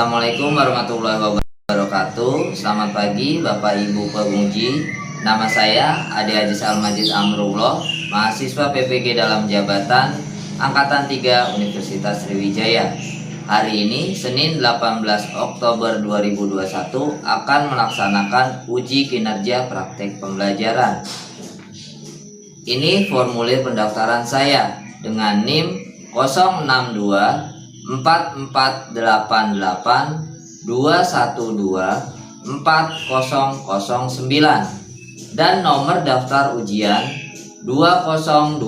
Assalamualaikum warahmatullahi wabarakatuh. Selamat pagi Bapak Ibu penguji. Nama saya Ade Aziz Almajid Amrullah, mahasiswa PPG dalam jabatan Angkatan 3 Universitas Sriwijaya. Hari ini Senin 18 Oktober 2021 akan melaksanakan uji kinerja praktek pembelajaran. Ini formulir pendaftaran saya dengan NIM 062 4488 212 4009 dan nomor daftar ujian 2021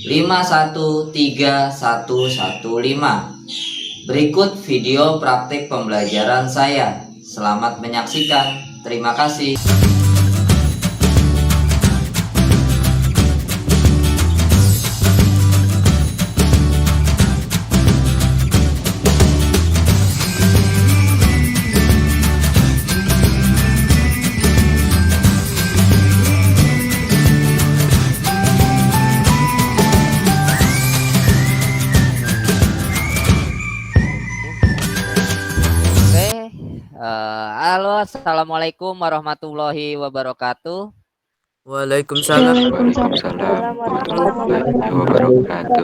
513115. Berikut video praktik pembelajaran saya. Selamat menyaksikan. Terima kasih. Halo, assalamualaikum warahmatullahi wabarakatuh. Waalaikumsalam warahmatullahi wabarakatuh.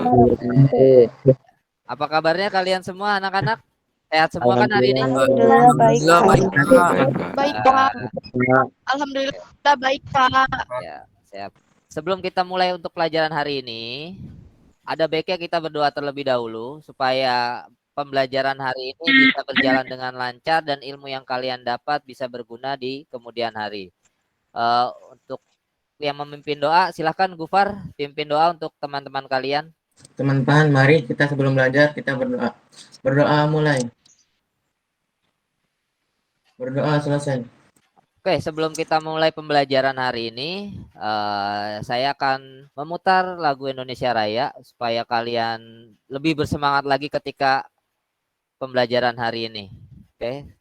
Apa kabarnya kalian semua anak-anak? Sehat semua kan hari ini? Alhamdulillah baik, Baik Pak. Alhamdulillah baik Pak. Ya, siap. Sebelum kita mulai untuk pelajaran hari ini, ada baiknya kita berdoa terlebih dahulu supaya pembelajaran hari ini bisa berjalan dengan lancar dan ilmu yang kalian dapat bisa berguna di kemudian hari. Untuk yang memimpin doa, silahkan Gufar pimpin doa untuk teman-teman kalian. Teman-teman, mari kita sebelum belajar kita berdoa. Berdoa mulai. Berdoa selesai. Oke, sebelum kita mulai pembelajaran hari ini, saya akan memutar lagu Indonesia Raya supaya kalian lebih bersemangat lagi ketika pembelajaran hari ini. Oke.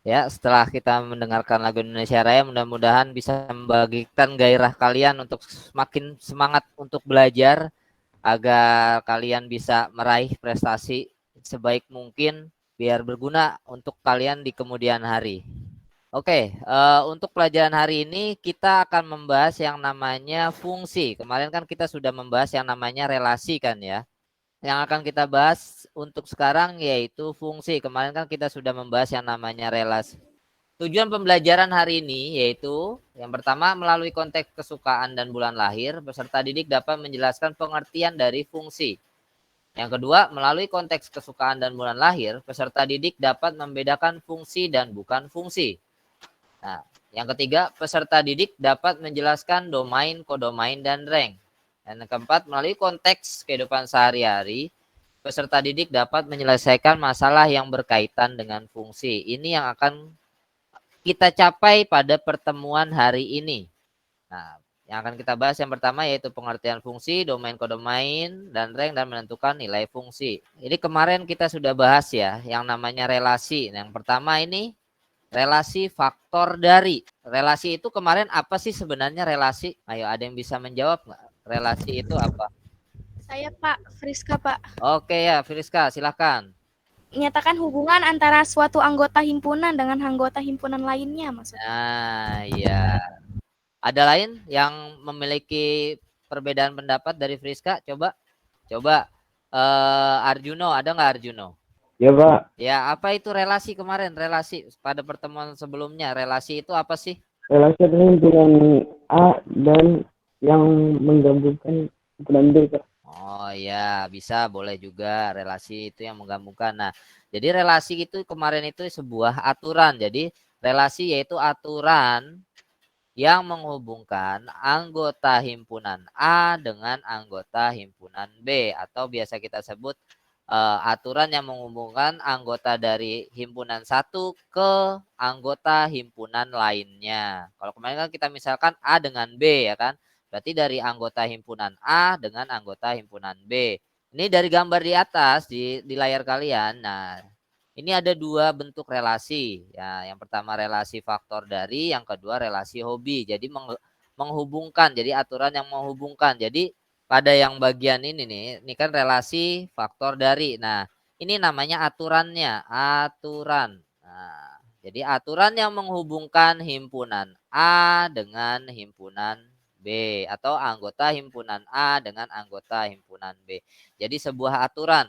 Ya, setelah kita mendengarkan lagu Indonesia Raya, mudah-mudahan bisa membagikan gairah kalian untuk semakin semangat untuk belajar agar kalian bisa meraih prestasi sebaik mungkin biar berguna untuk kalian di kemudian hari. Oke, untuk pelajaran hari ini kita akan membahas yang namanya fungsi. Kemarin kan kita sudah membahas yang namanya relasi kan ya. Yang akan kita bahas untuk sekarang yaitu fungsi. Kemarin kan kita sudah membahas yang namanya relasi. Tujuan pembelajaran hari ini yaitu yang pertama melalui konteks kesukaan dan bulan lahir, peserta didik dapat menjelaskan pengertian dari fungsi. Yang kedua, melalui konteks kesukaan dan bulan lahir, peserta didik dapat membedakan fungsi dan bukan fungsi. Nah, yang ketiga, peserta didik dapat menjelaskan domain, kodomain, dan rank. Dan yang keempat, melalui konteks kehidupan sehari-hari, peserta didik dapat menyelesaikan masalah yang berkaitan dengan fungsi. Ini yang akan kita capai pada pertemuan hari ini. Nah, yang akan kita bahas yang pertama yaitu pengertian fungsi, domain, kodomain, dan rank, dan menentukan nilai fungsi. Ini kemarin kita sudah bahas ya, yang namanya relasi. Yang pertama ini relasi faktor dari. Relasi itu kemarin apa sih sebenarnya relasi? Ayo, ada yang bisa menjawab nggak? Relasi itu apa? Saya Pak Friska Pak. Oke ya, Friska silahkan. Menyatakan hubungan antara suatu anggota himpunan dengan anggota himpunan lainnya maksudnya. Nah, iya. Ada lain yang memiliki perbedaan pendapat dari Friska? Coba. Arjuno, ada nggak Arjuno? Ya, Pak. Ya, apa itu relasi kemarin? Relasi pada pertemuan sebelumnya. Relasi itu apa sih? Relasi dengan A dan yang menggabungkan himpunan B, Pak. Oh ya, bisa, boleh juga. Relasi itu yang menggabungkan. Nah, jadi relasi itu kemarin itu sebuah aturan. Jadi relasi yaitu aturan yang menghubungkan anggota himpunan A dengan anggota himpunan B, atau biasa kita sebut aturan yang menghubungkan anggota dari himpunan satu ke anggota himpunan lainnya. Kalau kemarin kan kita misalkan A dengan B ya kan, berarti dari anggota himpunan A dengan anggota himpunan B. Ini dari gambar di atas di layar kalian. Nah, ini ada dua bentuk relasi. Ya, yang pertama relasi faktor dari, yang kedua relasi hobi. Jadi menghubungkan. Jadi aturan yang menghubungkan. Jadi pada yang bagian ini nih, ini kan relasi faktor dari. Nah, ini namanya aturannya, aturan. Nah, jadi aturan yang menghubungkan himpunan A dengan himpunan B, atau anggota himpunan A dengan anggota himpunan B. Jadi sebuah aturan.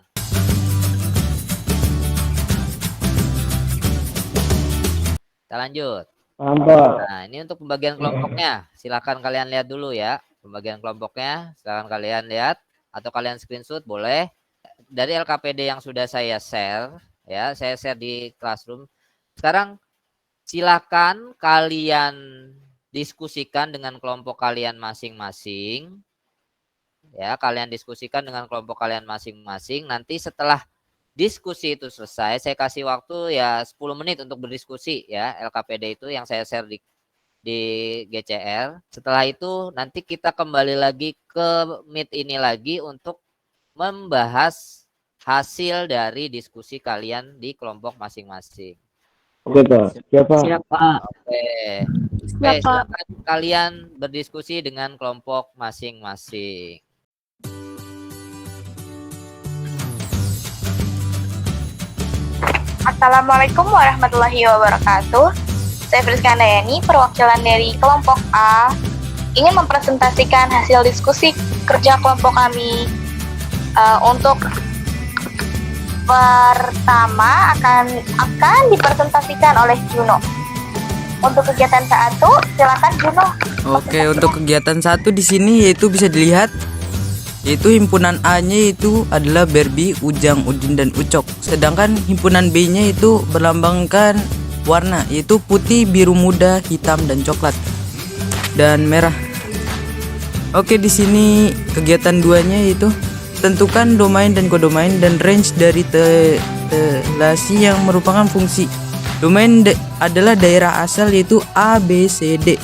Kita lanjut. Nah, ini untuk pembagian kelompoknya. Silakan kalian lihat dulu ya. Pembagian kelompoknya, silakan kalian lihat atau kalian screenshot boleh. Dari LKPD yang sudah saya share ya, saya share di Classroom. Sekarang silakan kalian diskusikan dengan kelompok kalian masing-masing. Ya, kalian diskusikan dengan kelompok kalian masing-masing. Nanti setelah diskusi itu selesai, saya kasih waktu ya 10 menit untuk berdiskusi ya, LKPD itu yang saya share di GCR. Setelah itu nanti kita kembali lagi ke Meet ini lagi untuk membahas hasil dari diskusi kalian di kelompok masing-masing. Oke, Pak. Siapa? Oke. Oke, silakan kalian berdiskusi dengan kelompok masing-masing. Assalamualaikum warahmatullahi wabarakatuh. Saya Friska Handayani, perwakilan dari kelompok A, ingin mempresentasikan hasil diskusi kerja kelompok kami. Untuk pertama akan dipresentasikan oleh Juno. Untuk kegiatan 1, silakan Juno. Oke, untuk kegiatan 1 di sini yaitu bisa dilihat yaitu himpunan A-nya itu adalah Barbie, Ujang, Udin, dan Ucok. Sedangkan himpunan B-nya itu berlambangkan warna yaitu putih, biru muda, hitam, dan coklat dan merah. Oke, di sini kegiatan 2-nya yaitu tentukan domain dan kodomain dan range dari relasi yang merupakan fungsi. Domain adalah daerah asal yaitu A, B, C, D.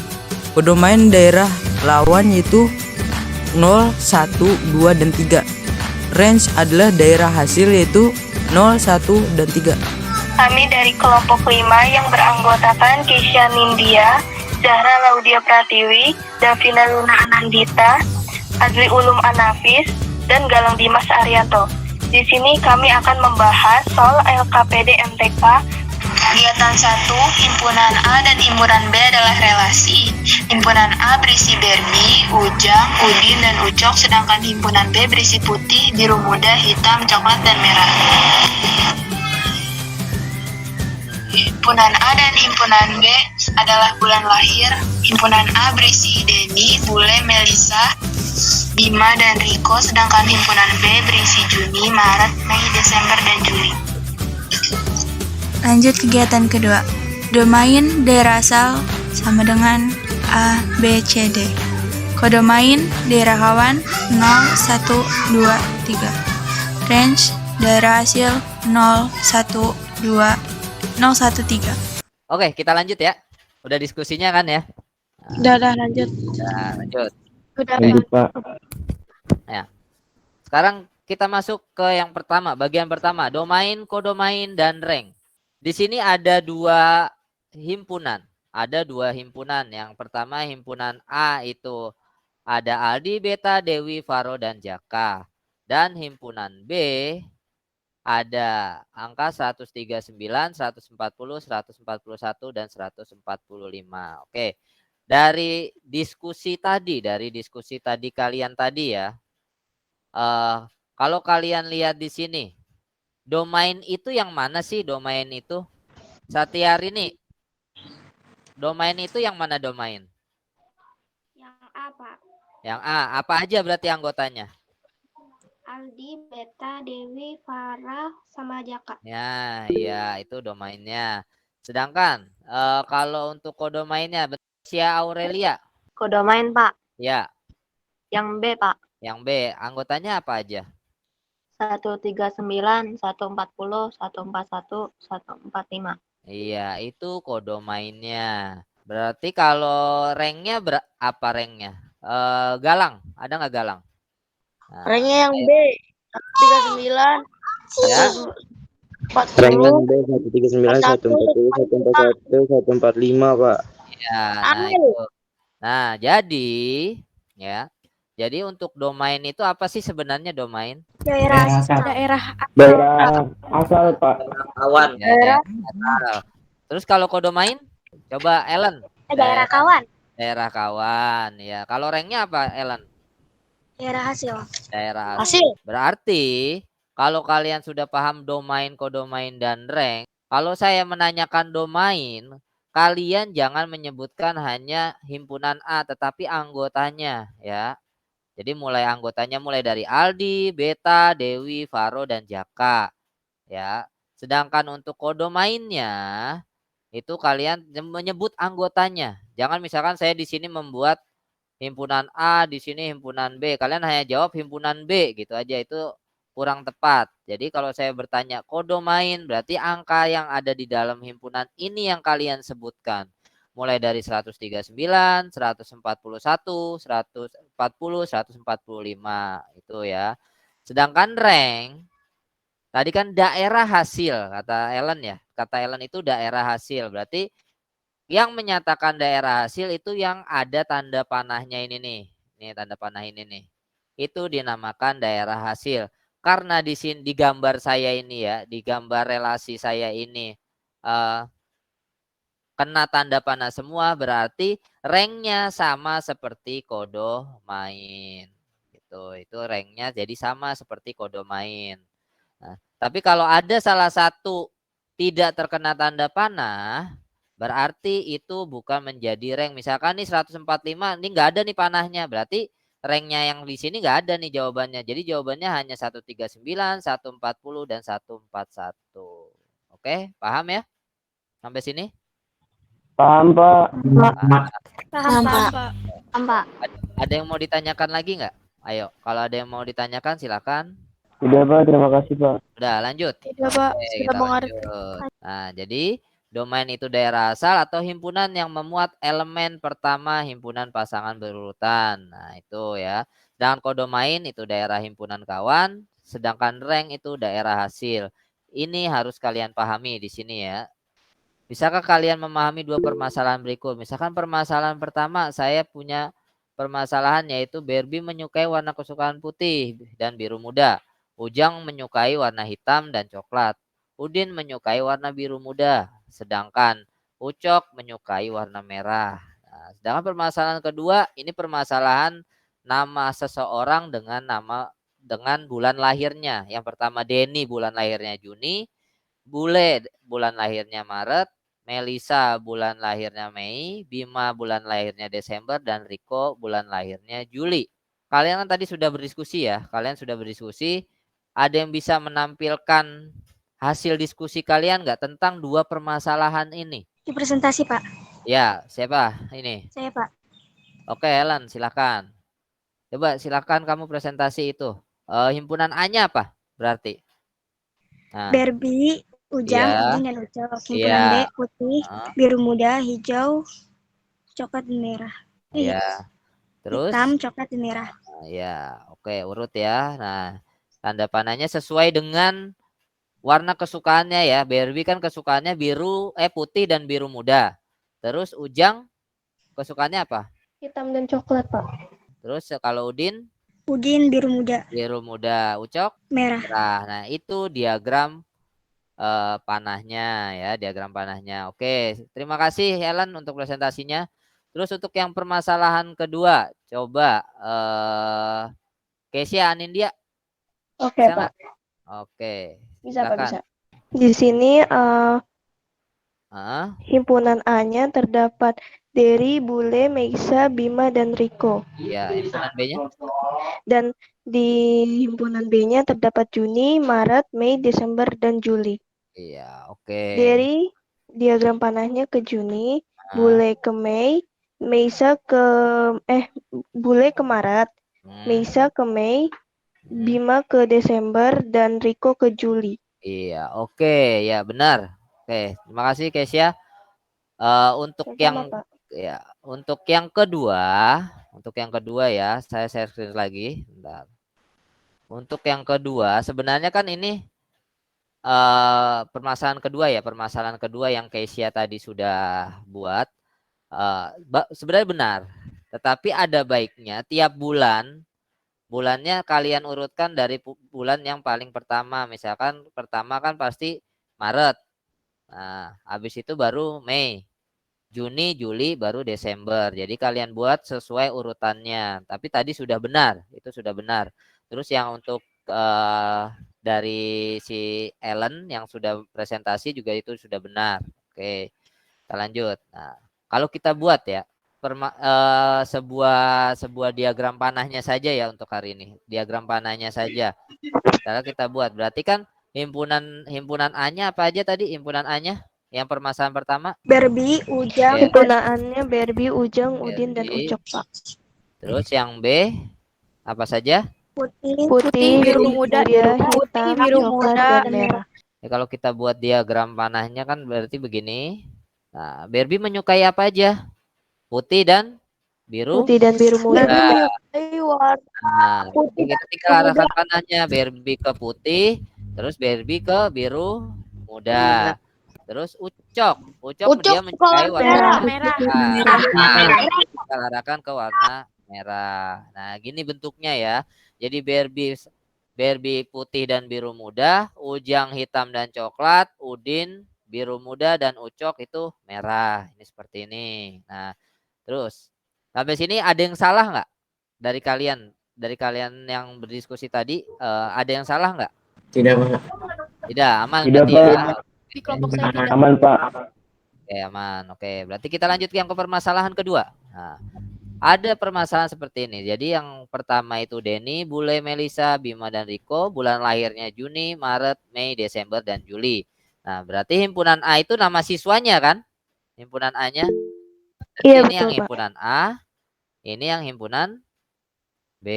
Kodomain daerah lawan yaitu 0, 1, 2, dan 3. Range adalah daerah hasil yaitu 0, 1, dan 3. Kami dari kelompok 5 yang beranggotakan Keisha Nindya, Zahra Laudia Pratiwi, Davina Luna Anandita, Adli Ulum Anafis, dan Galang Dimas Arianto. Di sini kami akan membahas soal LKPD MTK. Kegiatan 1, himpunan A dan himpunan B adalah relasi. Himpunan A berisi Barbie, Ujang, Udin, dan Ucok, sedangkan himpunan B berisi putih, biru muda, hitam, coklat, dan merah. Himpunan A dan himpunan B adalah bulan lahir. Himpunan A berisi Denny, Bule, Melisa, Bima, dan Riko, sedangkan himpunan B berisi Juni, Maret, Mei, Desember, dan Juli. Lanjut kegiatan kedua. Domain daerah asal sama dengan A, B, C, D. Kodomain daerah kawan 0, 1, 2, 3. Range daerah hasil 0, 1, 2, 0, 1, 3. Oke, kita lanjut ya. Udah diskusinya kan ya? Udah lanjut. Nah, lanjut. Udah. Lanjut, Pak. Ya. Sekarang kita masuk ke yang pertama, bagian pertama, domain, kodomain, dan rank. Di sini ada dua himpunan. Ada dua himpunan. Yang pertama himpunan A itu ada Aldi, Beta, Dewi, Faro, dan Jaka. Dan himpunan B ada angka 139, 140, 141, dan 145. Oke. Dari diskusi tadi kalian tadi ya. Kalau kalian lihat di sini, domain itu yang mana sih domain itu? Satyari, domain itu yang mana domain? Yang A, Pak. Yang A. Apa aja berarti anggotanya? Aldi, Beta, Dewi, Farah, sama Jaka. Ya, iya itu domainnya. Sedangkan kalau untuk kodomainnya Sia Aurelia. Kodomain, Pak. Ya, Yang B, Pak. yang B. Anggotanya apa aja? 139, 140, 141, 145. Iya, itu kodomainnya. Berarti kalau ranknya apa ranknya? Galang, ada nggak galang? Nah, Ranknya yang B. 139, ya, ranking 140. B 139, 140, 141, 145, Pak. ya. Nah itu. Nah, ya. Jadi untuk domain itu apa sih sebenarnya domain? Daerah Daerah asal, Pak. Kawan. Ya, daerah asal. Terus kalau kodomain, coba Ellen. daerah kawan. Daerah kawan. Ya, kalau ranknya apa, Ellen? Daerah hasil. Daerah asal. Hasil. Berarti kalau kalian sudah paham domain, kodomain, dan rank, kalau saya menanyakan domain, kalian jangan menyebutkan hanya himpunan A, tetapi anggotanya, ya. Jadi anggotanya mulai dari Aldi, Beta, Dewi, Faro, dan Jaka, ya. Sedangkan untuk kodomainnya, itu kalian menyebut anggotanya. Jangan misalkan saya di sini membuat himpunan A, di sini himpunan B. Kalian hanya jawab himpunan B gitu aja, itu kurang tepat. Jadi kalau saya bertanya kodomain, berarti angka yang ada di dalam himpunan ini yang kalian sebutkan. Mulai dari 139, 141, 140, 145 itu ya. Sedangkan rank tadi kan daerah hasil kata Ellen ya. Kata Ellen itu daerah hasil. Berarti yang menyatakan daerah hasil itu yang ada tanda panahnya ini nih. Ini tanda panah ini nih. Itu dinamakan daerah hasil. Karena di sini di gambar saya ini ya, di gambar relasi saya ini kena tanda panah semua, berarti ranknya sama seperti kodomain. Gitu. Itu ranknya jadi sama seperti kodomain. Nah, tapi kalau ada salah satu tidak terkena tanda panah, berarti itu bukan menjadi rank. Misalkan nih 145, ini nggak ada nih panahnya. Berarti ranknya yang di sini nggak ada nih jawabannya. Jadi jawabannya hanya 139, 140, dan 141. Oke, paham ya? Sampai sini? Paham, Pak. Paham, Pak. Pak. Ada yang mau ditanyakan lagi nggak? Ayo, kalau ada yang mau ditanyakan silakan. Udah, Pak. Terima kasih, Pak. Udah, lanjut. Sudah, Pak. Oke, Sudah kita mengerti. lanjut. Nah, jadi domain itu daerah asal atau himpunan yang memuat elemen pertama himpunan pasangan berurutan. Nah, itu ya. Sedangkan kodomain itu daerah himpunan kawan, sedangkan rank itu daerah hasil. Ini harus kalian pahami di sini ya. Bisakah kalian memahami dua permasalahan berikut? Misalkan permasalahan pertama, saya punya permasalahan yaitu Barbie menyukai warna kesukaan putih dan biru muda. Ujang menyukai warna hitam dan coklat. Udin menyukai warna biru muda. Sedangkan Ucok menyukai warna merah. Nah, sedangkan permasalahan kedua, ini permasalahan nama seseorang dengan bulan lahirnya. Yang pertama Denny bulan lahirnya Juni. Bule bulan lahirnya Maret. Melisa bulan lahirnya Mei, Bima bulan lahirnya Desember, dan Riko bulan lahirnya Juli. Kalian kan tadi sudah berdiskusi ya, kalian sudah berdiskusi. Ada yang bisa menampilkan hasil diskusi kalian nggak tentang dua permasalahan ini? Di presentasi, Pak. Ya, siapa ini? Saya, Pak. Oke, Helen, silakan. Coba silakan kamu presentasi itu. Himpunan A-nya apa berarti? Nah, Barbie, Ujang, iya. Udin, dan Ucok. Himpunan Iya. B, putih, biru muda, hijau, coklat, dan merah. Iya. Terus? Hitam, coklat, dan merah. Ya, oke, urut ya. Nah, tanda panahnya sesuai dengan warna kesukaannya ya. Barbie kan kesukaannya putih dan biru muda. Terus Ujang kesukaannya apa? Hitam dan coklat, Pak. Terus kalau Udin? Udin, biru muda. Biru muda. Ucok? Merah. Nah, itu diagram panahnya ya, diagram panahnya. Oke, terima kasih Helen untuk presentasinya. Terus untuk yang permasalahan kedua, coba Kesia Anindya. Oke, Bisa Pak. nggak? Oke. Bisa, Pak, Silakan. bisa. Di sini Ah, himpunan A-nya terdapat Dery, Bule, Meisa, Bima, dan Riko. iya, himpunan B-nya? Dan di himpunan B-nya terdapat Juni, Maret, Mei, Desember, dan Juli. Iya, oke. Dari diagram panahnya ke Juni, Bule ke Mei, Meisa ke Bule ke Maret, Hmm, Meisa ke Mei, hmm. Bima ke Desember, dan Riko ke Juli. Iya, oke, ya benar. Oke, terima kasih Kesia. Untuk Sama, Pak. untuk yang kedua, ya, saya share screen lagi. Bentar. Untuk yang kedua, sebenarnya kan ini permasalahan kedua yang Kesia tadi sudah buat. Sebenarnya benar, tetapi ada baiknya tiap bulannya kalian urutkan dari bulan yang paling pertama. Misalkan pertama kan pasti Maret. Nah, habis itu baru Mei, Juni, Juli, baru Desember. Jadi kalian buat sesuai urutannya. Tapi tadi sudah benar, itu sudah benar. Terus yang untuk dari si Ellen yang sudah presentasi juga itu sudah benar. Oke, kita lanjut. Nah, kalau kita buat ya sebuah diagram panahnya saja ya untuk hari ini. Diagram panahnya saja. Sekarang kita buat. Berarti kan himpunan A-nya apa aja tadi? Himpunan A-nya yang permasalahan pertama? Berbi, Ujang, Ya. Himpunannya Berbi, Ujang, Udin, dan Berbi. Ucok, Pak. Terus yang B apa saja? Putih, biru muda, hitam, biru coklat, muda, dan merah. Ya, kalau kita buat diagram panahnya kan berarti begini. Nah, Berbi menyukai apa aja? Putih dan biru. Putih dan biru muda. Nah, kita tinggal arahkan panahnya. Berbi ke putih, terus Berbi ke biru muda. Terus Ucok dia menyukai warna merah. kita arahkan ke warna merah. Nah, gini bentuknya ya. Jadi Berbi putih dan biru muda, Ujang hitam dan coklat, Udin biru muda, dan Ucok itu merah. Ini seperti ini. Nah, terus sampai sini ada yang salah nggak dari kalian? Dari kalian yang berdiskusi tadi, ada yang salah nggak? Tidak, Pak. Tidak, aman Tidak, berarti Pak. ya. Di kelompok saya tidak. Aman, Pak. Oke, aman. Oke, berarti kita lanjut yang ke permasalahan kedua. Nah, ada permasalahan seperti ini. Jadi yang pertama itu Denny, Bule, Melisa, Bima, dan Riko. Bulan lahirnya Juni, Maret, Mei, Desember, dan Juli. Nah, berarti himpunan A itu nama siswanya kan? Himpunan A-nya. Iya, Ini yang betul, Pak. himpunan A, ini yang himpunan B.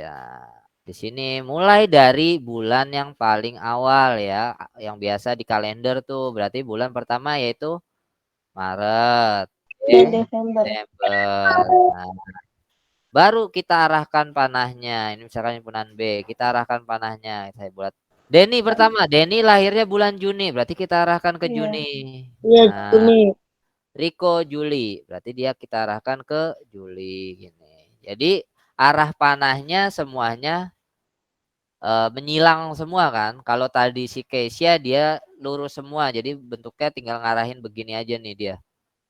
Nah, di sini mulai dari bulan yang paling awal ya, yang biasa di kalender tuh. Berarti bulan pertama yaitu Maret, Dan Desember. Desember. Nah, baru kita arahkan panahnya. Ini misalkan himpunan B, kita arahkan panahnya. Saya buat Denny pertama. Denny lahirnya bulan Juni, berarti kita arahkan ke Juni. Iya, Nah, Juni. Riko Juli, berarti dia kita arahkan ke Juli gini. Jadi arah panahnya semuanya menyilang semua kan. Kalau tadi si Kesia dia lurus semua, jadi bentuknya tinggal ngarahin begini aja nih dia.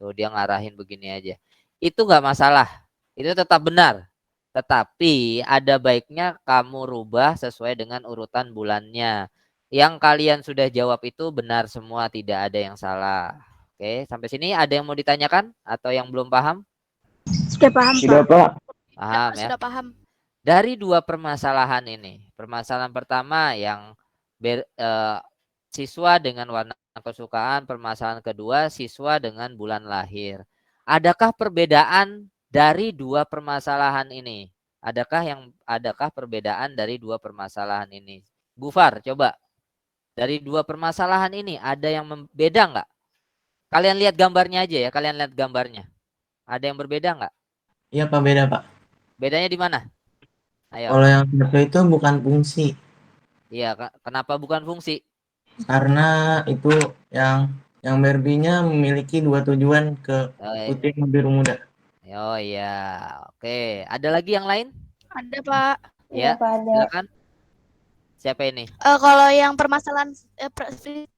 Tuh dia ngarahin begini aja. Itu nggak masalah, itu tetap benar. Tetapi ada baiknya kamu rubah sesuai dengan urutan bulannya. Yang kalian sudah jawab itu benar semua, tidak ada yang salah. Oke, sampai sini ada yang mau ditanyakan atau yang belum paham? Sudah paham, Tidak, Pak. Paham ya? Sudah paham. Dari dua permasalahan ini, permasalahan pertama yang siswa dengan warna kesukaan, permasalahan kedua siswa dengan bulan lahir. Adakah perbedaan dari dua permasalahan ini? Adakah perbedaan dari dua permasalahan ini? Bu Far, coba. Dari dua permasalahan ini ada yang beda nggak? Kalian lihat gambarnya aja ya, kalian lihat gambarnya. Ada yang berbeda nggak? Iya, Pak, beda, Pak. Bedanya di mana? Ayo. Kalau yang satu itu bukan fungsi. Iya, kenapa bukan fungsi? Karena itu yang Berbinya memiliki dua tujuan ke putih dan biru muda. Oh iya, oke. Ada lagi yang lain? Ada, Pak. Ya, silakan. Siapa ini? Kalau yang permasalahan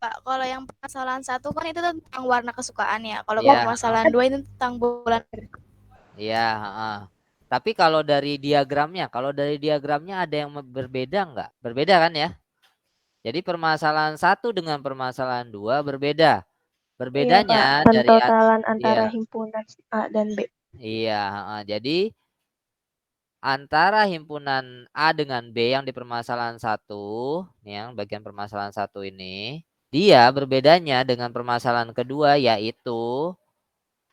Pak, kalau yang permasalahan satu kan itu tentang warna kesukaan ya. Kalau Ya. permasalahan dua itu tentang bulan. Iya, tapi kalau dari diagramnya ada yang berbeda nggak? Berbeda kan ya? Jadi permasalahan satu dengan permasalahan dua berbeda. Berbedanya Iya, Pak. dari Pentotalan antara himpunan A dan B. Iya, jadi antara himpunan A dengan B yang di permasalahan satu, yang bagian permasalahan satu ini, dia berbedanya dengan permasalahan kedua yaitu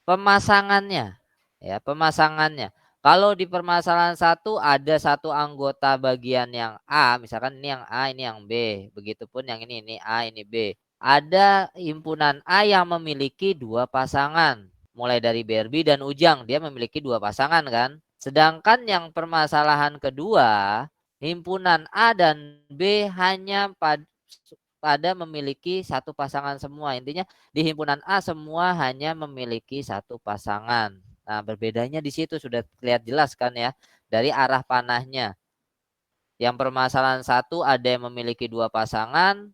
pemasangannya. Ya, pemasangannya. Kalau di permasalahan satu ada satu anggota bagian yang A, misalkan ini yang A, ini yang B. Begitupun yang ini A, ini B. Ada himpunan A yang memiliki dua pasangan. Mulai dari Barbie dan Ujang, dia memiliki dua pasangan kan. Sedangkan yang permasalahan kedua, himpunan A dan B hanya pada memiliki satu pasangan semua. Intinya di himpunan A semua hanya memiliki satu pasangan. Nah, berbedanya di situ sudah terlihat jelas kan ya, dari arah panahnya. Yang permasalahan satu ada yang memiliki dua pasangan.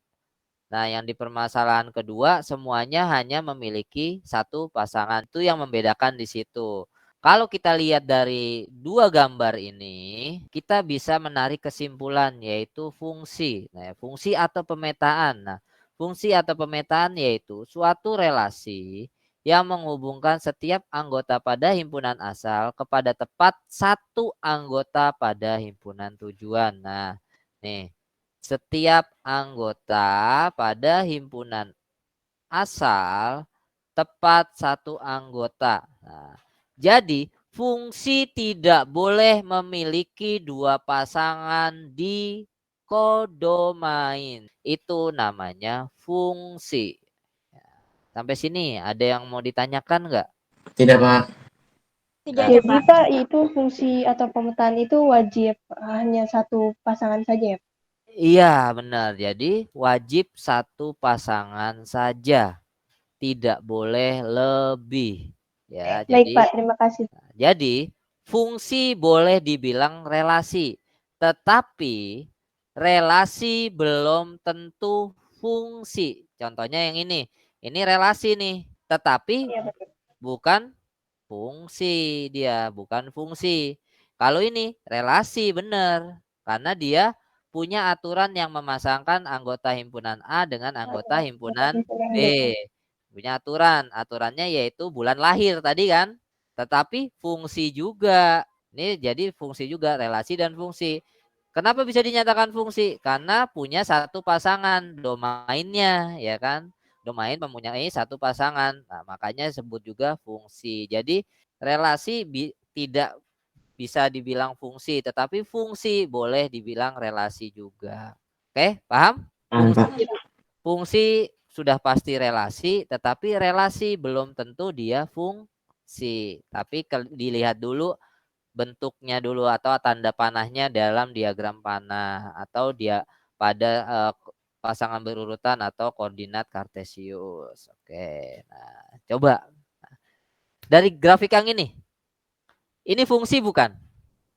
Nah, yang di permasalahan kedua semuanya hanya memiliki satu pasangan. Itu yang membedakan di situ. Kalau kita lihat dari dua gambar ini, kita bisa menarik kesimpulan yaitu fungsi. Nah, fungsi atau pemetaan. Nah, fungsi atau pemetaan yaitu suatu relasi yang menghubungkan setiap anggota pada himpunan asal kepada tepat satu anggota pada himpunan tujuan. Nah, nih, setiap anggota pada himpunan asal tepat satu anggota. Nah, jadi fungsi tidak boleh memiliki dua pasangan di kodomain. Itu namanya fungsi. Sampai sini ada yang mau ditanyakan nggak? Tidak, Pak. Tidak ada, Jadi Pak. Pak, itu fungsi atau pemetaan itu wajib hanya satu pasangan saja ya? Iya, benar. Jadi wajib satu pasangan saja. Tidak boleh lebih. Ya, Baik jadi Pak, terima kasih. fungsi boleh dibilang relasi, tetapi relasi belum tentu fungsi. Contohnya yang ini relasi nih, tetapi Iya, betul. bukan fungsi dia, bukan fungsi. Kalau ini relasi benar, karena dia punya aturan yang memasangkan anggota himpunan A dengan anggota himpunan B. Punya aturannya yaitu bulan lahir tadi kan. Tetapi fungsi juga. Ini jadi fungsi juga, relasi dan fungsi. Kenapa bisa dinyatakan fungsi? Karena punya satu pasangan domainnya, ya kan? Domain mempunyai satu pasangan. Nah, makanya sebut juga fungsi. Jadi relasi tidak bisa dibilang fungsi, tetapi fungsi boleh dibilang relasi juga. Oke, paham? Paham, Pak. Fungsi sudah pasti relasi, tetapi relasi belum tentu dia fungsi. Tapi dilihat dulu bentuknya dulu atau tanda panahnya dalam diagram panah atau dia pada pasangan berurutan atau koordinat kartesius. Oke, nah coba dari grafik yang ini fungsi bukan?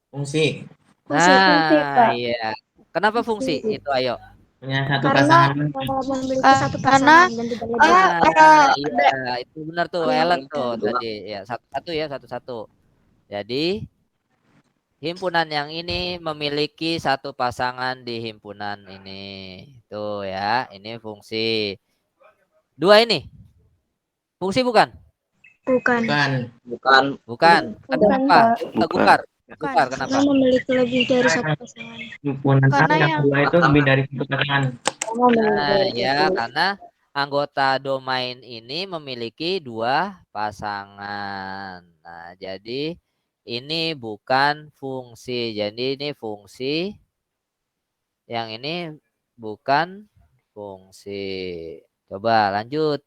Fungsi. Fungsi, Pak. Iya. Kenapa fungsi? Itu ayo. Punya satu Karena pasangan. memiliki satu Karena pasangan dan tidak lebih. Iya, itu benar tuh, Ellen tuh tadi. Ya, satu-satu ya, satu-satu. Jadi himpunan yang ini memiliki satu pasangan di himpunan ini. Tuh ya, ini fungsi. Dua ini. Fungsi bukan? Bukan. Bukan. Kenapa? Gufar. Gufar, Karena kenapa? memiliki lebih dari satu pasangan. Himpunan A Karena yang yang kedua itu lebih dari satu pasangan. Nah, ya karena anggota domain ini memiliki dua pasangan. Nah, jadi ini bukan fungsi. Jadi ini fungsi. Yang ini bukan fungsi. Coba lanjut.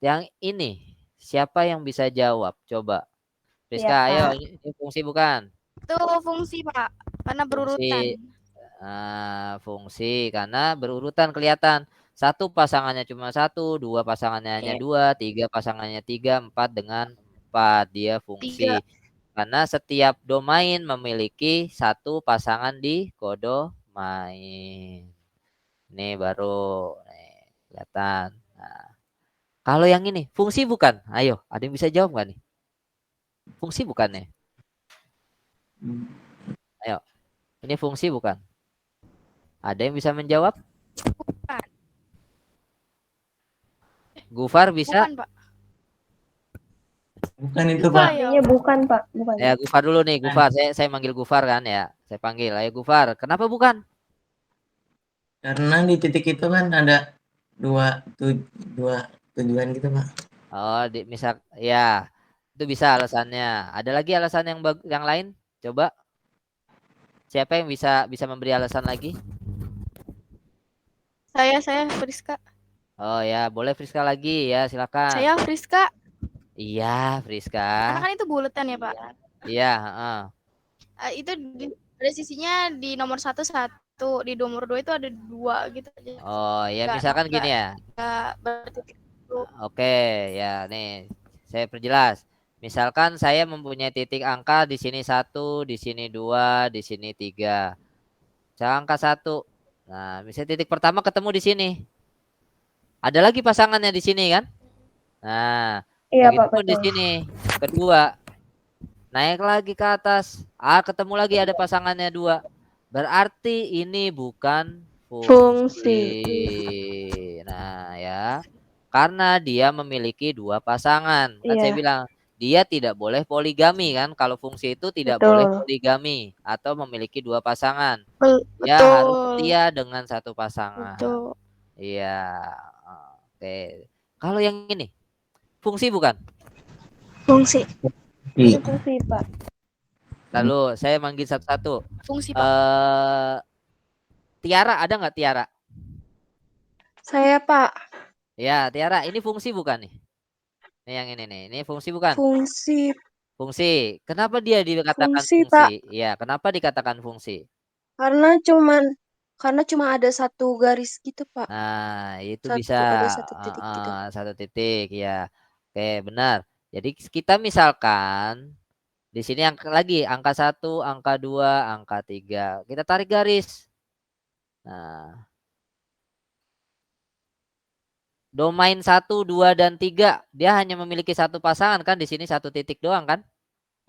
Yang ini siapa yang bisa jawab? Coba. Rizka, ayo. Ini fungsi bukan? itu fungsi, Pak. Karena berurutan. Fungsi karena berurutan kelihatan. Satu pasangannya cuma satu, dua pasangannya hanya dua, tiga pasangannya tiga, empat dengan empat. Dia fungsi. Karena setiap domain memiliki satu pasangan di kodomain. Ini baru kelihatan. Nah, kalau yang ini fungsi bukan? Ayo, ada yang bisa jawab nggak nih? Fungsi bukan nih? Ayo, ini fungsi bukan? Ada yang bisa menjawab? Bukan. Gufar bisa? Bukan, Pak. Bukan itu, Pak. Iya, bukan Pak, bukan. Ya, Gufar dulu nih, Gufar. Saya manggil Gufar kan ya. Saya panggil. Ayo Gufar. Kenapa bukan? Karena di titik itu kan ada dua tujuan gitu, Pak. Oh, misal ya. Itu bisa alasannya. Ada lagi alasan yang lain? Coba. Siapa yang bisa memberi alasan lagi? Saya Friska. Oh ya, boleh Friska lagi ya, silakan. Saya Friska. Iya, Friska. Karena kan itu buletan ya, Pak. Iya, heeh. Itu ada sisinya di nomor 1 1, di nomor 2 itu ada 2 gitu aja. Oh, ya misalkan gini ya. Enggak bertitik. Oke, ya nih saya perjelas. Misalkan saya mempunyai titik angka di sini 1, di sini 2, di sini 3. Saya angka 1. Nah, misalnya titik pertama ketemu di sini. Ada lagi pasangannya di sini kan? Nah, Iya, Pak, begitupun di betul. sini. Kedua, naik lagi ke atas. Ketemu lagi ada pasangannya 2. Berarti ini bukan fungsi. Nah, ya. Karena dia memiliki 2 pasangan. Kan saya Iya, bilang, dia tidak boleh poligami kan. Kalau fungsi itu tidak boleh betul. poligami atau memiliki 2 pasangan. Dia harus Betul. setia dengan 1 pasangan. Betul. Iya. Oke. Kalau yang ini, fungsi bukan? Fungsi. Itu fungsi, Pak. Lalu saya manggil satu-satu. Fungsi, Pak. Tiara, ada nggak Tiara? Saya, Pak. Ya, Tiara, ini fungsi bukan nih? Ini yang ini nih, ini fungsi bukan? Fungsi. Fungsi. Kenapa dia dikatakan Fungsi, Pak. fungsi? Iya, kenapa dikatakan fungsi? Karena cuma ada satu garis gitu, Pak. Nah, itu bisa Ada satu titik gitu. satu titik ya. Oke, benar. Jadi kita misalkan di sini lagi angka 1, angka 2, angka 3. Kita tarik garis. Nah, domain 1, 2, dan 3 dia hanya memiliki 1 pasangan kan, di sini 1 titik doang kan?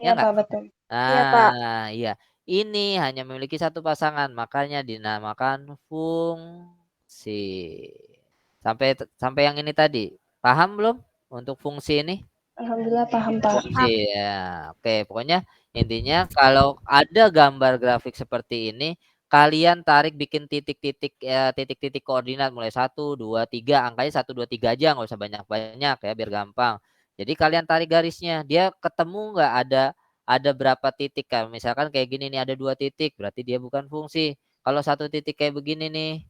Ya Iya, enggak? Pak, betul. Iya, Pak. Nah, iya. Ini hanya memiliki 1 pasangan, makanya dinamakan fungsi. Sampai yang ini tadi. Paham belum untuk fungsi ini? Alhamdulillah paham, Pak. Fungsi ya. Oke, pokoknya intinya kalau ada gambar grafik seperti ini, kalian tarik bikin titik-titik titik-titik koordinat mulai 1, 2, 3, angkanya 1, 2, 3 aja, nggak usah banyak-banyak ya biar gampang. Jadi kalian tarik garisnya, dia ketemu nggak ada berapa titik kan? Misalkan kayak gini nih ada 2 titik, berarti dia bukan fungsi. Kalau 1 titik kayak begini nih,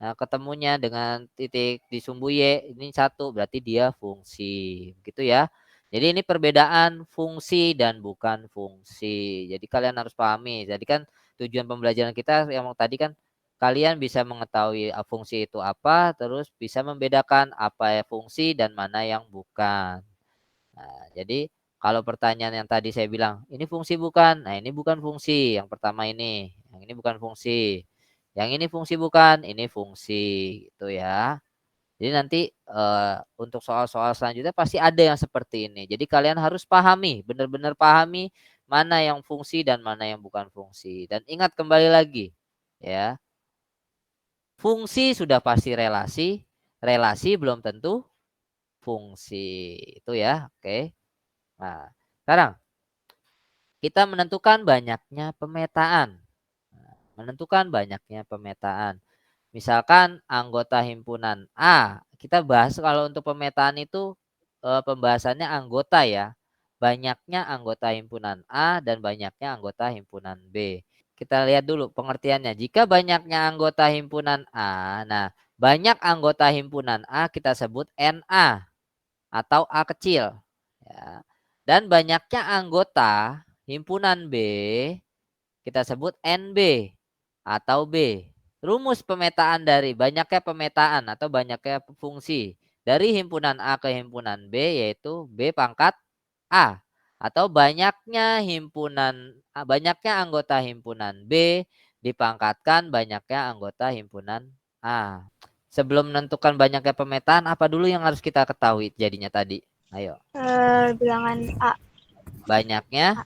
nah ketemunya dengan titik di sumbu Y ini 1, berarti dia fungsi. Gitu ya. Jadi ini perbedaan fungsi dan bukan fungsi. Jadi kalian harus pahami. Jadi kan tujuan pembelajaran kita yang tadi kan kalian bisa mengetahui fungsi itu apa, terus bisa membedakan apa ya fungsi dan mana yang bukan. Nah, jadi kalau pertanyaan yang tadi saya bilang, ini fungsi bukan? Nah, ini bukan fungsi. Yang pertama ini. Yang ini bukan fungsi. Yang ini fungsi bukan? Ini fungsi. Gitu ya. Jadi nanti untuk soal-soal selanjutnya pasti ada yang seperti ini. Jadi kalian harus pahami, benar-benar pahami mana yang fungsi dan mana yang bukan fungsi. Dan ingat kembali lagi, ya. Fungsi sudah pasti relasi, relasi belum tentu fungsi. Itu ya, oke. Nah, sekarang kita menentukan banyaknya pemetaan. Menentukan banyaknya pemetaan. Misalkan anggota himpunan A, kita bahas kalau untuk pemetaan itu pembahasannya anggota ya. Banyaknya anggota himpunan A dan banyaknya anggota himpunan B. Kita lihat dulu pengertiannya. Jika banyaknya anggota himpunan A, nah banyak anggota himpunan A kita sebut NA atau A kecil. Ya. Dan banyaknya anggota himpunan B kita sebut NB atau B. Rumus pemetaan dari banyaknya pemetaan atau banyaknya fungsi dari himpunan A ke himpunan B yaitu B pangkat A atau banyaknya anggota himpunan B dipangkatkan banyaknya anggota himpunan A. Sebelum menentukan banyaknya pemetaan, apa dulu yang harus kita ketahui jadinya tadi? Ayo. Bilangan A. Banyaknya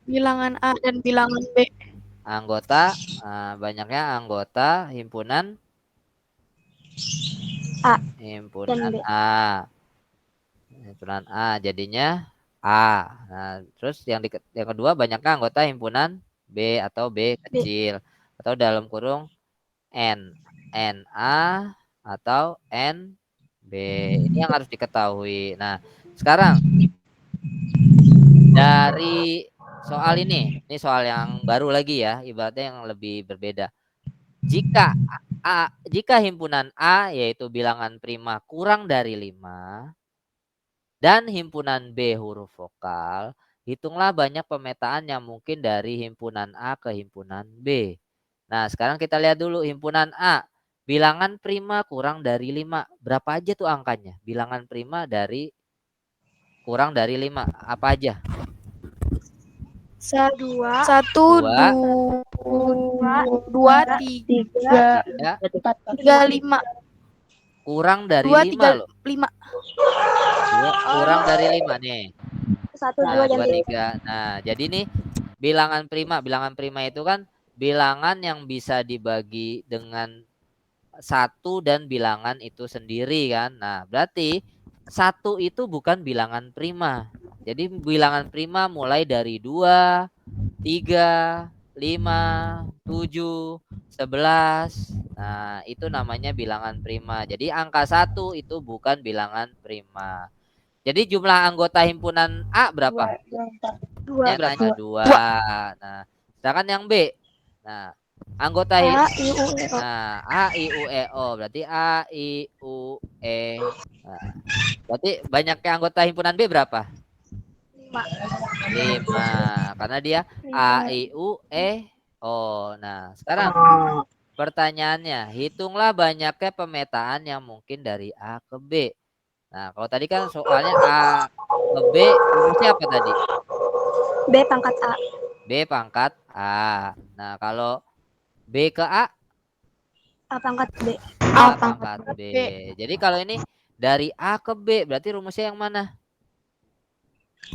Bilangan A dan bilangan B. Anggota, banyaknya anggota himpunan A. Himpunan B. A. Himpunan A jadinya A. Nah, terus yang kedua banyaknya anggota himpunan B atau B kecil atau dalam kurung N. NA atau NB. Ini yang harus diketahui. Nah, sekarang dari soal ini soal yang baru lagi ya, ibaratnya yang lebih berbeda. Jika himpunan A yaitu bilangan prima kurang dari 5 dan himpunan B huruf vokal, hitunglah banyak pemetaan yang mungkin dari himpunan A ke himpunan B. Nah, sekarang kita lihat dulu himpunan A. Bilangan prima kurang dari 5. Berapa aja tuh angkanya? Bilangan prima dari kurang dari 5. Apa aja? Satu, dua, tiga, tiga, lima. Kurang dari Dua, 5 tiga, loh. 5. Kurang dari 5 nih. 1, Nah, 2, 3. Nah, jadi nih bilangan prima itu kan bilangan yang bisa dibagi dengan 1 dan bilangan itu sendiri kan. Nah, berarti 1 itu bukan bilangan prima. Jadi bilangan prima mulai dari 2, 3, 5, 7, 11. Nah, itu namanya bilangan prima. Jadi angka 1 itu bukan bilangan prima. Jadi jumlah anggota himpunan A berapa? Dua. Berapa? 2. Nah, sedangkan yang B. Nah, anggota A, I, U, E, O. Nah, A, I, U, E, O. Berarti A, I, U, E. Nah, berarti banyaknya anggota himpunan B berapa? 5. Karena dia A, I, U, E, O. Nah, sekarang pertanyaannya, hitunglah banyaknya pemetaan yang mungkin dari A ke B. Nah, kalau tadi kan soalnya A ke B, rumusnya apa tadi? B pangkat A. B pangkat A. Nah, kalau B ke A? A pangkat B. A pangkat B. Jadi kalau ini dari A ke B, berarti rumusnya yang mana?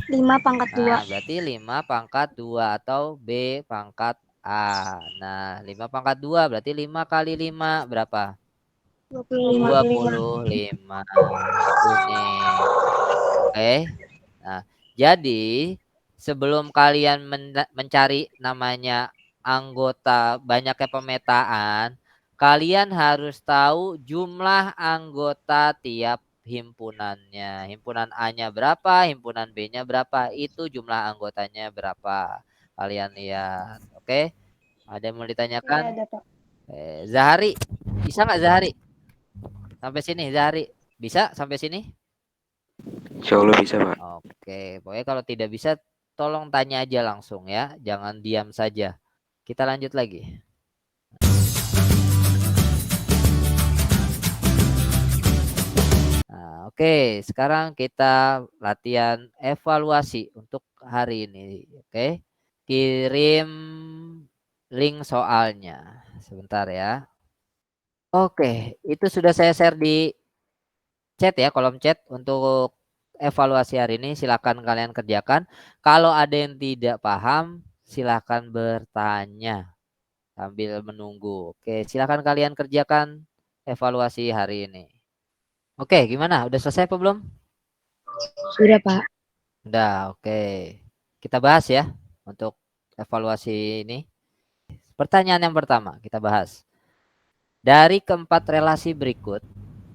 5 pangkat 2. Nah, berarti 5 pangkat 2 atau B pangkat A. Nah, 5 pangkat 2 berarti 5 kali 5 berapa? 25. Ini. Oke. Nah, jadi sebelum kalian mencari namanya anggota banyaknya pemetaan, kalian harus tahu jumlah anggota tiap himpunannya. Himpunan A-nya berapa, himpunan B-nya berapa, itu jumlah anggotanya berapa. Kalian lihat. Oke. Ada yang mau ditanyakan? Ada, Pak. Zahari, bisa nggak Zahari? Sampai sini Zahari. Bisa sampai sini? Insya Allah bisa, Pak. Oke, pokoknya kalau tidak bisa tolong tanya aja langsung ya, jangan diam saja. Kita lanjut lagi. Nah, oke, sekarang kita latihan evaluasi untuk hari ini. Oke, kirim link soalnya. Sebentar ya. Oke, itu sudah saya share di chat ya, kolom chat untuk evaluasi hari ini. Silakan kalian kerjakan. Kalau ada yang tidak paham, silakan bertanya sambil menunggu. Oke, silakan kalian kerjakan evaluasi hari ini. Oke, gimana? Udah selesai apa belum? Sudah, Pak. Udah, oke. Kita bahas ya untuk evaluasi ini. Pertanyaan yang pertama kita bahas. Dari keempat relasi berikut,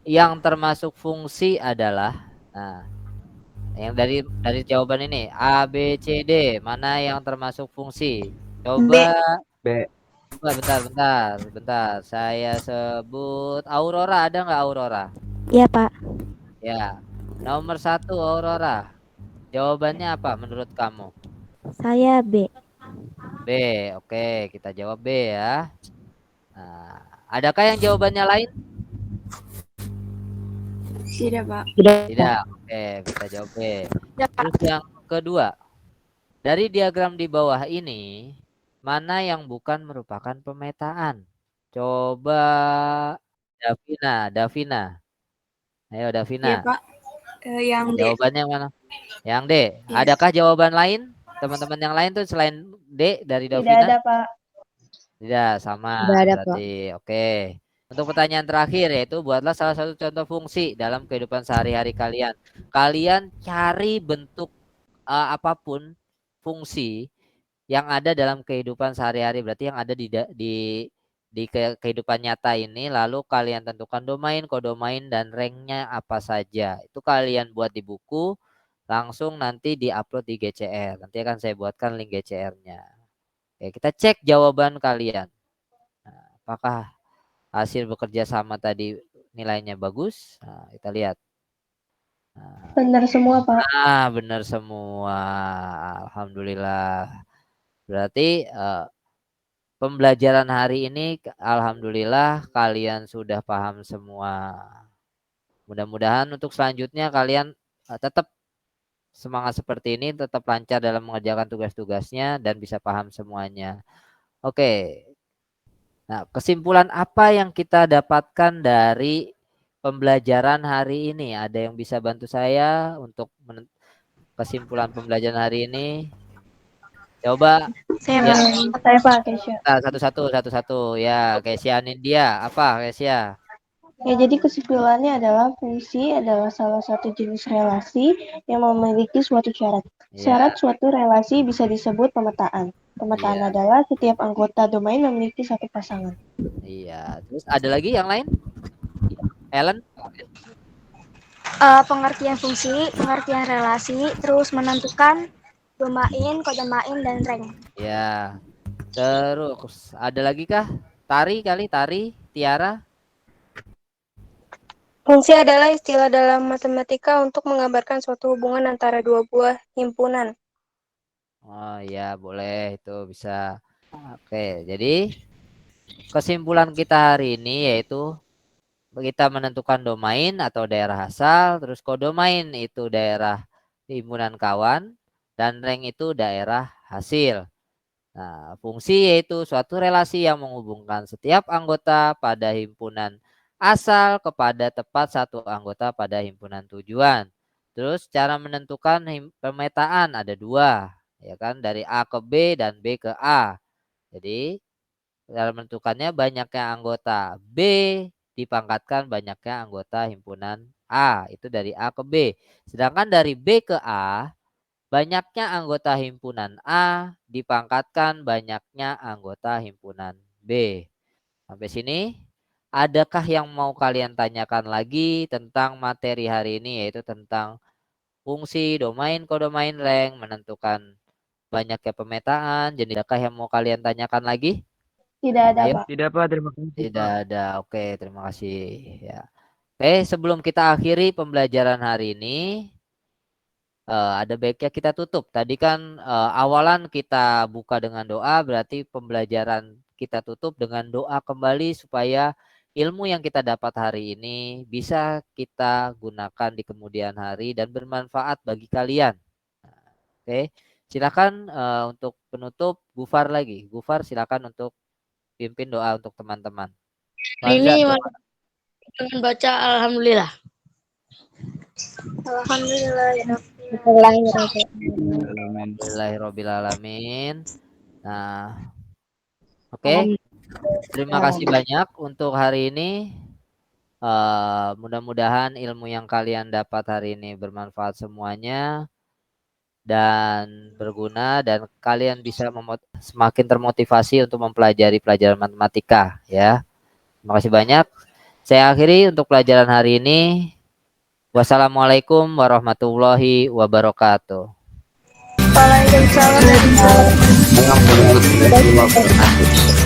yang termasuk fungsi adalah, nah, yang dari jawaban ini A, B, C, D, mana yang termasuk fungsi? Coba B. bentar. Saya sebut Aurora, ada nggak Aurora? Iya, Pak. Ya. Nomor 1 Aurora. Jawabannya apa menurut kamu? Saya B. B. Oke, kita jawab B ya. Nah, adakah yang jawabannya lain? Tidak, Pak. Tidak. Oke, kita jawab B. Terus yang kedua, dari diagram di bawah ini, mana yang bukan merupakan pemetaan? Coba Davina. Ayo Davina. Iya, Pak. Yang D. Jawabannya yang mana? Yang D. Yes. Adakah jawaban lain? Teman-teman yang lain tuh selain D dari Tidak Davina? ada, Pak. Tidak, sama. Tidak ada, berarti. Oke. Untuk pertanyaan terakhir yaitu buatlah salah satu contoh fungsi dalam kehidupan sehari-hari kalian. Kalian cari bentuk apapun fungsi yang ada dalam kehidupan sehari-hari, berarti yang ada di kehidupan nyata ini, lalu kalian tentukan domain, kodomain dan ranknya apa saja. Itu kalian buat di buku, langsung nanti diupload di GCR. Nanti akan saya buatkan link GCR-nya. Oke, kita cek jawaban kalian. Nah, apakah hasil bekerja sama tadi nilainya bagus? Nah, kita lihat. Benar semua, Pak. Benar semua. Alhamdulillah. Berarti pembelajaran hari ini alhamdulillah kalian sudah paham semua. Mudah-mudahan untuk selanjutnya kalian tetap semangat seperti ini, tetap lancar dalam mengerjakan tugas-tugasnya dan bisa paham semuanya. Oke. Nah, kesimpulan apa yang kita dapatkan dari pembelajaran hari ini? Ada yang bisa bantu saya untuk kesimpulan pembelajaran hari ini? Coba. Saya Pak Kesya. Satu-satu ya. Kesya Nindya, apa Kesya? Ya, jadi kesimpulannya adalah fungsi adalah salah satu jenis relasi yang memiliki suatu syarat. Syarat suatu relasi bisa disebut pemetaan. Pemetaan adalah setiap anggota domain memiliki satu pasangan. Iya. Terus ada lagi yang lain? Ellen? Pengertian fungsi, pengertian relasi, terus menentukan domain, kodomain, dan rank. Ya. Terus ada lagi kah? Tari, Tiara? Fungsi adalah istilah dalam matematika untuk menggambarkan suatu hubungan antara dua buah himpunan. Oh ya, boleh, itu bisa. Oke, jadi kesimpulan kita hari ini yaitu kita menentukan domain atau daerah asal, terus kodomain itu daerah himpunan kawan, dan rank itu daerah hasil. Nah, fungsi yaitu suatu relasi yang menghubungkan setiap anggota pada himpunan asal kepada tepat satu anggota pada himpunan tujuan. Terus cara menentukan pemetaan ada dua, ya kan, dari A ke B dan B ke A. Jadi cara menentukannya banyaknya anggota B dipangkatkan banyaknya anggota himpunan A, itu dari A ke B. Sedangkan dari B ke A, banyaknya anggota himpunan A dipangkatkan banyaknya anggota himpunan B. Sampai sini. Adakah yang mau kalian tanyakan lagi tentang materi hari ini, yaitu tentang fungsi, domain, kodomain, rank, menentukan banyaknya pemetaan? Jadi adakah yang mau kalian tanyakan lagi? Tidak ada, Ayo. Pak. Tidak, Pak. Terima kasih. Tidak ada. Oke, terima kasih. Ya. Oke, sebelum kita akhiri pembelajaran hari ini, ada baiknya kita tutup. Tadi kan awalan kita buka dengan doa, berarti pembelajaran kita tutup dengan doa kembali supaya ilmu yang kita dapat hari ini bisa kita gunakan di kemudian hari dan bermanfaat bagi kalian. Oke, silakan untuk penutup Gufar lagi. Gufar silakan untuk pimpin doa untuk teman-teman. Ini dengan baca Alhamdulillah. Alhamdulillahirobbilalamin. Nah, oke. Terima kasih banyak untuk hari ini. Mudah-mudahan ilmu yang kalian dapat hari ini bermanfaat semuanya dan berguna, dan kalian bisa semakin termotivasi untuk mempelajari pelajaran matematika ya. Terima kasih banyak. Saya akhiri untuk pelajaran hari ini. Wassalamualaikum warahmatullahi wabarakatuh. Waalaikumsalam warahmatullahi wabarakatuh.